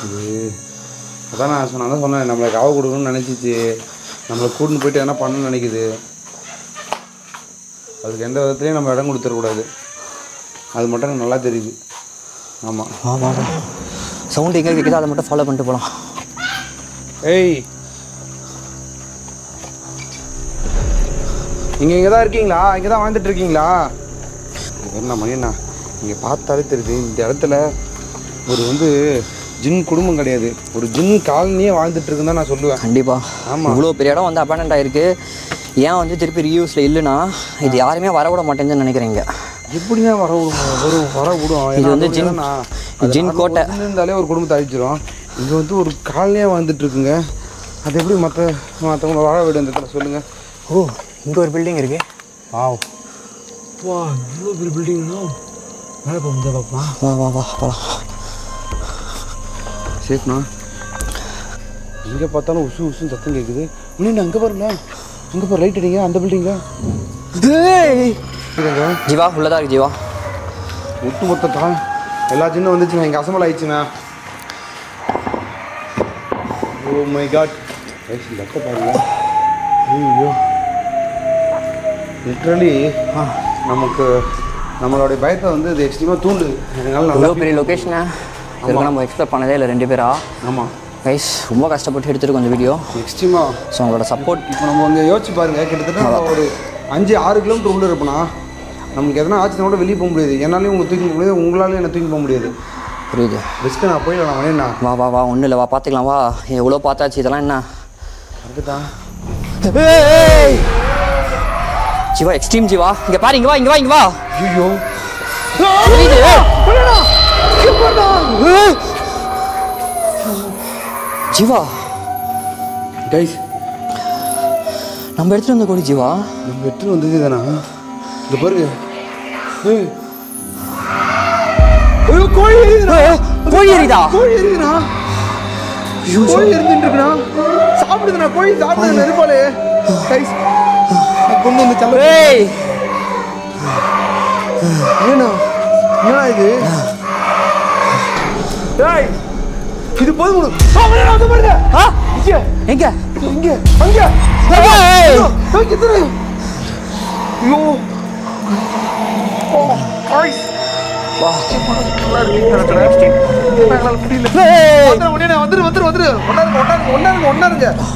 இது அதான் நான் சொன்னேன் நம்மளை காவ கொடுக்கணும்னு நினச்சிச்சு நம்மளை கூட்டின்னு போயிட்டு எதனா பண்ணணும்னு நினைக்குது அதுக்கு எந்த விதத்துலையும் நம்ம இடம் கொடுத்துடக்கூடாது அது மட்டும் எனக்கு நல்லா தெரியுது ஆமாம் வா வா வா சவுண்டு எங்கே கேட்குதோ அதை மட்டும் ஃபாலோ பண்ணிட்டு போகலாம் ஏய் நீங்கள் இங்கே தான் இருக்கீங்களா இங்கே தான் வாழ்ந்துட்டு இருக்கீங்களா என்ன மணியண்ணா இங்கே பார்த்தாலே தெரியுது இந்த இடத்துல ஒரு ஜின் குடும்பம் கிடையாது ஒரு ஜின் காலனியே வாழ்ந்துட்டு இருக்குன்னு தான் நான் சொல்லுவேன் கண்டிப்பாக ஆமாம் இவ்வளோ பெரிய இடம் வந்து அபேண்டன்ட் ஆகிருக்கு ஏன் திருப்பி ரிவ்யூஸில் இல்லைன்னா இது யாருமே வரவிட மாட்டேங்குதுன்னு நினைக்கிறீங்க எப்படிங்க வர விடும் இது ஜின் கோட்டை இருந்தாலே ஒரு குடும்பத்தை அழிச்சிடும் இங்கே ஒரு காலனியாக வாழ்ந்துட்டு இருக்குங்க அது எப்படி மற்றவங்களை வாழ விடும் இந்த இடத்துல சொல்லுங்கள் ஓ இங்கே ஒரு பில்டிங் இருக்கு வா இவ்வளோ பெரிய பில்டிங்னா மேலே போக முடியாது பாப்பா வா வா வா போகலாம் சேஃப்ண்ணா எங்கே பார்த்தாலும் உசுன்னு சத்தம் கேட்குது இன்னும் அங்கே பாருங்க அங்கே பாரு ரைட் அடிங்க அந்த பில்டிங்க ஜீவா உள்ளதா இருக்கு ஜீவா ஒட்டு மொத்த எல்லா சின்ன வந்துச்சுண்ணா இங்கே அசம்பல் ஆயிடுச்சுண்ணா ஓ மை காட் லெக்க பாருங்க ஐயோ லிட்ரலி நம்மளோடைய பயத்தை இது எக்ஸ்ட்ரீமாக தூண்டுது அதனால நல்லா பெரிய லொக்கேஷனை இதுக்கு நம்ம எக்ஸ்ப்ளோர் பண்ணதே இல்லை 2 பேரா ஆமாம் கைஸ் ரொம்ப கஷ்டப்பட்டு எடுத்துருக்கோம் கொஞ்சம் வீடியோ எக்ஸ்ட்ரீமாக ஸோ உங்களோட சப்போர்ட் இப்போ நம்ம யோசிச்சு பாருங்கள் கிட்டத்தட்ட ஒரு 5-6 கிலோமீட்டர் உள்ளே இருப்போம்னா நமக்கு எதனா ஆச்சுன்னா கூட வெளியே போக முடியாது என்னாலையும் உங்களை தூக்கி போக முடியாது உங்களாலையும் என்ன தூக்கி போக முடியாது புரியுது ரிஸ்க்கு நான் போயிடலாம் வேணா வா வா வா ஒன்றும் இல்லை வா பார்த்துக்கலாம் வா எவ்வளோ பார்த்தாச்சு இதெல்லாம் என்ன அதுதான் ஜீவா எக்ஸ்ட்ரீம் ஜீவா இங்கே பாரு இங்கே வா ஐயோ புரியுது ஜீவா கைஸ் நம்ம எடுத்துகிட்டு வந்த கோழி ஜீவா. நம்ம எடுத்துகிட்டு வந்தது தானா? இந்த பாருங்க. ஐயோ கோழி எரியுதுடா. கோழி எரியுதா? கோழி எரியுதுடா. கோழி எரிஞ்சுட்டுருக்குண்ணா. சாப்பிடுதுண்ணா கோழி சாப்பிடுது நெருப்பாலே. கைஸ் கொண்டு வந்து சல்ல. ஏய் ஏண்ணா என்னடா இது? டேய் இது போதும். வந்து பாருங்க. இங்க எங்க இங்க அங்க. ஏய் எத்தனை? ஐயோ கைஸ்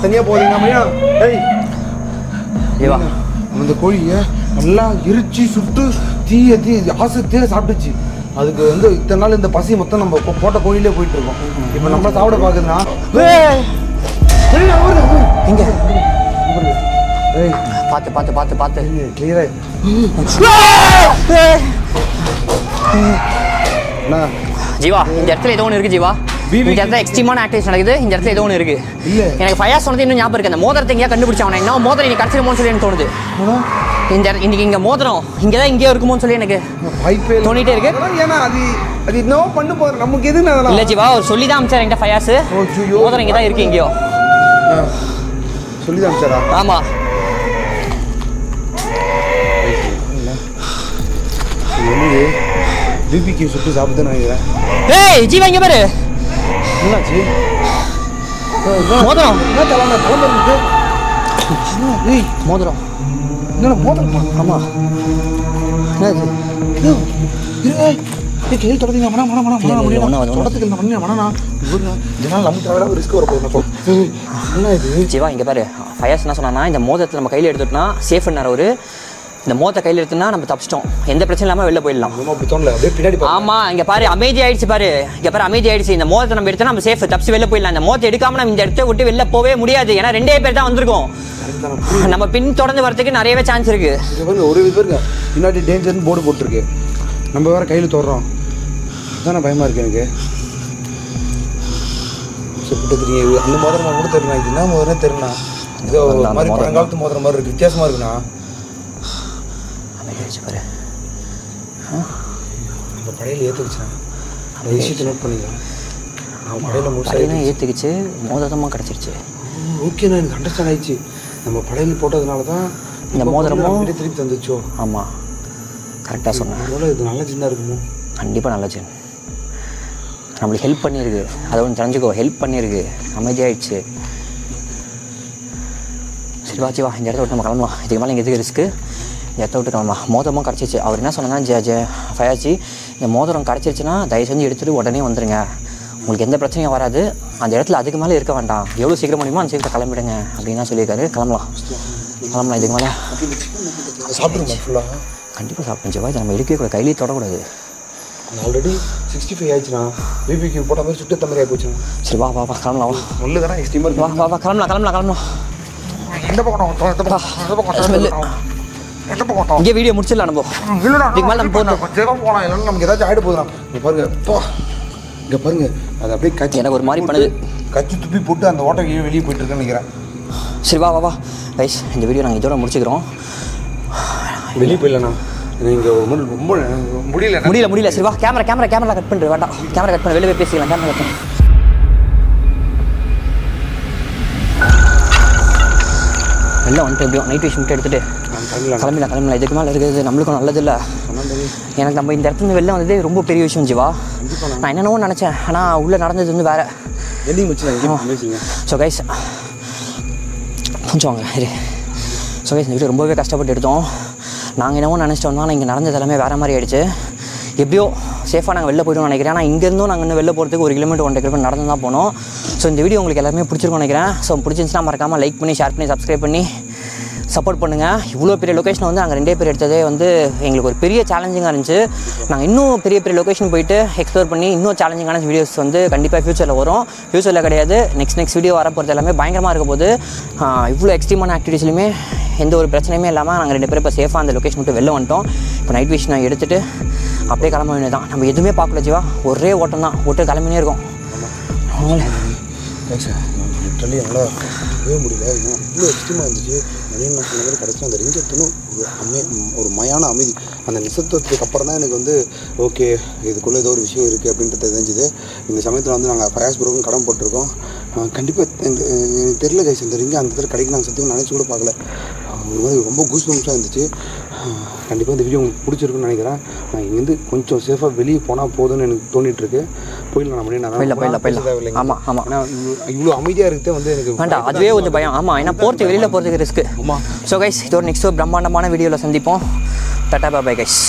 தனியா போறீங்க. அந்த கோழியை நல்லா எரிச்சு சுட்டு தீய ஆசை சாப்பிட்டுச்சு. அதுக்கு வந்து இத்தனை நாள் இந்த பசி மொத்தம் நம்ம போட்ட கோழிலே போயிட்டு இருக்கோம். இப்ப நம்ம சாப்பிட பாக்குதுன்னா எங்க பார்த்து பார்த்து பார்த்து பார்த்து கிளியரா ஜீவா. இந்த இடத்துல ஏதோ ஒன்று இருக்கு ஜீவா. இந்த இடத்துல எக்ஸ்ட்ரீமான ஆக்டிவிட்டி நடக்குது. இந்த இடத்துல ஏதோ ஒன்று இருக்கு. எனக்கு ஃபயாஸ் சொன்னது இன்னும் ஞாபகம் இருக்கு. அந்த மோதிரத்தை எங்கேயா கண்டுபிடிச்சவன என்ன மோதிரம் நீ கடைசியில் சொல்லி எனக்கு தோணுது. இந்த இன்னைக்கு இங்கே மோதிரம் இங்கே தான் இங்கேயோ இருக்குமோன்னு சொல்லி எனக்கு தோணிட்டே இருக்கு. ஏன்னா அது இன்னும் பண்ணு போகிற நமக்கு எதுன்னு இல்லை ஜீவா அவர் சொல்லி தான் அமிச்சார் என்கிட்ட ஃபயாஸ். மோதிரம் இங்கே தான் இருக்கு எங்கேயோ சொல்லி தான் அமிச்சாரா? ஆமாம். பிபிக்கு சுட்டு சாப்பிட்டு நினைக்கிறேன். ஏய் ஜீவா இங்கே பாரு. என்னாச்சு? மோதிரம் என்ன தலை குழந்தை? மோதிரம் என்ன மோதிரமா? ஆமாம். கேள்வி தொடர்ந்தீங்க ரிஸ்க் வரப்போகுது. என்ன இது ஜீவா இங்கே பாரு. ஃபயாஸ் என்ன சொன்னா இந்த மோதிரத்தை நம்ம கையில் எடுத்துட்டோம்னா சேஃப்னார் ஒரு இந்த மோதிரத்தை கையில் எடுத்துனா நம்ம தப்பிச்சிட்டோம். எந்த பிரச்சனை இல்லாமல் வெளில போயிடலாம். அப்படி தோணல அப்படியே பின்னாடி. ஆமாம் இங்கே பாரு அமைதி ஆயிடுச்சு பாரு. இங்கே பாரு அமைதி ஆயிடுச்சு. இந்த மோதிரத்தை நம்ம எடுத்தா நம்ம சேஃப் தப்பிச்சு வெளில போயிடலாம். இந்த மோதிரத்தை எடுக்காம நம்ம இந்த இடத்த விட்டு வெளில போவே முடியாது. ஏன்னா 2 பேர் தான் வந்திருக்கோம். நம்ம பின் தொடர்ந்து வரதுக்கு நிறையவே சான்ஸ் இருக்கு. ஒரு இது பாருங்க பின்னாடி டேஞ்சர்னு போர்டு போட்டிருக்கு. நம்ம வேற கையில் தோடுறோம். அதான பயமா இருக்கு எனக்கு. தெரியும் அந்த மோதிரமா கூட தெரியல. இது என்ன மோதிரம் தெரியல. இதோ மாதிரி பழங்காலத்து மோதிரம் மாதிரி இருக்கு. வித்தியாசமா இருக்குண்ணா. பாரு நம்ம படையில் ஏற்றுக்குச்சுண்ணா. அந்த விஷயத்தை நோட் பண்ணிக்கலாம். படையில் முழுசாக ஏற்றுக்குச்சு. மோதிரமாக கிடச்சிருச்சு. ஓகேண்ணா எனக்கு அண்டர்ஸ்டாண்ட் ஆயிடுச்சு. நம்ம படையில் போட்டதுனால தான் இந்த மோதிரமும் திருப்பி தந்துச்சோ. ஆமாம் கரெக்டாக சொன்னேன். அதனால இது நல்ல சின்ன இருக்குமோ? கண்டிப்பாக நல்ல சின்ன. நம்மளுக்கு ஹெல்ப் பண்ணியிருக்கு. அதை ஒன்று தெரிஞ்சுக்கோ. ஹெல்ப் பண்ணியிருக்கு. அமைதியாகிடுச்சு. சரி வா சிவா இந்த இடத்த விட்டு நம்ம கிளம்பலாம். இதுக்கு மேலே இங்கே எதுக்கு ரிஸ்க்கு? இந்த இடத்த விட்டு கிளம்பலாம். மோதிரமும் கிடச்சிச்சு. அவர் என்ன சொன்னாங்கன்னா ஃபயாச்சி இந்த மோதிரம் கிடச்சிருச்சுன்னா தயவு செஞ்சு எடுத்துகிட்டு உடனே வந்துடுங்க. உங்களுக்கு எந்த பிரச்சனையும் வராது. அந்த இடத்துல அதுக்கு மேலே இருக்க வேண்டாம். எவ்வளோ சீக்கிரம் முடியுமோ அந்த சீக்கிரம் கிளம்பிடுங்க அப்படின்னு தான் சொல்லியிருக்காரு. கிளம்பலாம். இதுக்கு மேலே சாப்பிடுங்க ஃபுல்லாக. கண்டிப்பாக சாப்பிடுங்க சிவா. இதை நம்ம எடுக்கவே கூட கையிலேயே தொடக்கூடாது. ஆல்ரெடி 65 ஆயிடுச்சுண்ணா. பிபிக்கு போட்ட மாதிரி சுட்டு தம்பி ஆகி போச்சுண்ணா. சரி வா வா வா கிளம்பலாம். வா முள்ளு தானே எக்ஸ்ட்ரீமாக வா வா வா கிளம்பலாம். எந்த பக்கம் இங்கே வீடியோ முடிச்சிடலாம் நம்ம. இதுக்கு மேலே நம்ம போகலாம். இல்லைன்னா நமக்கு ஏதாச்சும் ஆகிட போதுண்ணா. இங்கே பாருங்க இங்கே பாருங்க அது அப்படியே கட்சி எனக்கு ஒரு மாதிரி பண்ணுது. கட்சி துப்பி போட்டு அந்த ஓட்டைக்கு வெளியே போயிட்டு இருக்கேன்னு நினைக்கிறேன். சரி வா வா வா கைஸ் இந்த வீடியோ நாங்கள் இதோட முடிச்சுக்கிறோம். வெளியே போயிடலண்ணா. இங்கே ரொம்ப முடியல. சரி வா கேமரா கட் பண்ணுற வேண்டாம். கேமரா கட் பண்ண வெளியே போய் பேசிக்கலாம். கேமரா கட் பண்ண வெளில வந்துட்டு எப்படியும் நைட் விஷ் மட்டும் எடுத்துகிட்டு கிளம்பிடலாம். இதுக்கு மேலே இருக்கிறது நம்மளுக்கும் நல்லது இல்லை. எனக்கு நம்ம இந்த இடத்துல வெளில வந்ததே ரொம்ப பெரிய விஷயம் ஜீவா. நான் என்னென்னவோ நினச்சேன். ஆனால் உள்ளே நடந்தது வந்து வேறு. ஸோ கைஸ் கொஞ்சம் வாங்க இரு. ஸோ கைஸ் இந்த வீடியோ ரொம்பவே கஷ்டப்பட்டு எடுத்தோம். நாங்கள் என்னவோ நினச்சிட்டு வந்தோம். ஆனால் இங்கே நடந்தது எல்லாமே வேறு மாதிரி ஆகிடுச்சு. எப்படியோ சேஃபாக நாங்கள் வெளில போய்டுவோம் நினைக்கிறேன். ஆனால் இங்கேருந்தும் நாங்கள் இன்னும் வெளில போகிறதுக்கு 1 கிலோமீட்டர் 1.5 கிலோமீட்டர் நடந்து தான் போனோம். ஸோ இந்த வீடியோ உங்களுக்கு எல்லாருமே பிடிச்சிருக்கும் நினைக்கிறேன். ஸோ பிடிச்சிருந்துச்சுன்னா மறக்காமல் லைக் பண்ணி ஷேர் பண்ணி சப்ஸ்கிரைப் பண்ணி சப்போர்ட் பண்ணுங்கள். இவ்வளோ பெரிய லொக்கேஷன் வந்து நாங்கள் 2 பேர் எடுத்ததே வந்து எங்களுக்கு ஒரு பெரிய சேலஞ்சிங்காக இருந்துச்சு. நாங்கள் இன்னும் பெரிய லொக்கேஷன் போயிட்டு எக்ஸ்ப்ளோர் பண்ணி இன்னும் சேலஞ்சிங்கான வீடியோஸ் வந்து கண்டிப்பாக ஃப்யூச்சரில் வரும். ஃப்யூச்சரில் கிடையாது, நெக்ஸ்ட் வீடியோ வர போகிறது எல்லாமே பயங்கரமாக இருக்க போது. இவ்வளோ எக்ஸ்ட்ரீமான ஆக்டிவிட்டீஸ்லையுமே எந்த ஒரு பிரச்சனையுமே இல்லாமல் நாங்கள் 2 பேரும் இப்போ சேஃபாக அந்த லொக்கேஷன் மட்டும் வெளில வந்துட்டோம். இப்போ நைட் விஷ் நான் எடுத்துகிட்டு அப்படியே கிளம்ப வேண்டியது தான். நம்ம எதுவுமே பார்க்கல ஜீவா. ஒரே ஓட்டம் தான். கிளம்பினே இருக்கோம். லிட்ரலி என்னால் போக முடியல. ஏன்னா அவ்வளோ எக்ஸ்ட்ரீமாக இருந்துச்சு. நிறைய நான் சொன்ன மாதிரி கடைசியில் அந்த ரிங் எடுத்தோன்னு ஒரு மயான அமைதி. அந்த நிசத்துவத்துக்கு அப்புறம் தான் எனக்கு வந்து ஓகே இதுக்குள்ளே ஏதோ ஒரு விஷயம் இருக்குது அப்படின்றது தெரிஞ்சுது. இந்த சமயத்தில் வந்து நாங்கள் ஃபயாஸ் ப்ரோக்கும் கடன் போட்டிருக்கோம். கண்டிப்பாக எனக்கு தெரியல கைஸ், இந்த ரிங்கை அந்த இடத்துல கிடைக்கு நாங்கள் சத்தியம் நினச்சி கூட பார்க்கல. ஒரு மாதிரி ரொம்ப கூஸ் பம்ப்ஸாக இருந்துச்சு. கண்டிப்பாக இந்த வீடியோ உங்களுக்கு பிடிச்சிருக்குன்னு நினைக்கிறேன். நான் இங்கேருந்து கொஞ்சம் சேஃபாக வெளியே போனால் போதும்னு எனக்கு தோணிட்டுருக்கு. போயிடலாம் போயிடலாம். ஆமாம் ஆமாம். ஏன்னா இவ்வளோ அமைதியாக இருக்கிறதே வந்து எனக்கு வேண்டாம், அதுவே கொஞ்சம் பயம். ஆமாம், ஏன்னா போகிறதுக்கு வெளியில் போகிறதுக்கு ரிஸ்க்கு. ஆமாம். ஸோ கைஸ், இது ஒரு நெக்ஸ்ட் ஒரு பிரம்மாண்டமான வீடியோவில் சந்திப்போம். Tata bye guys.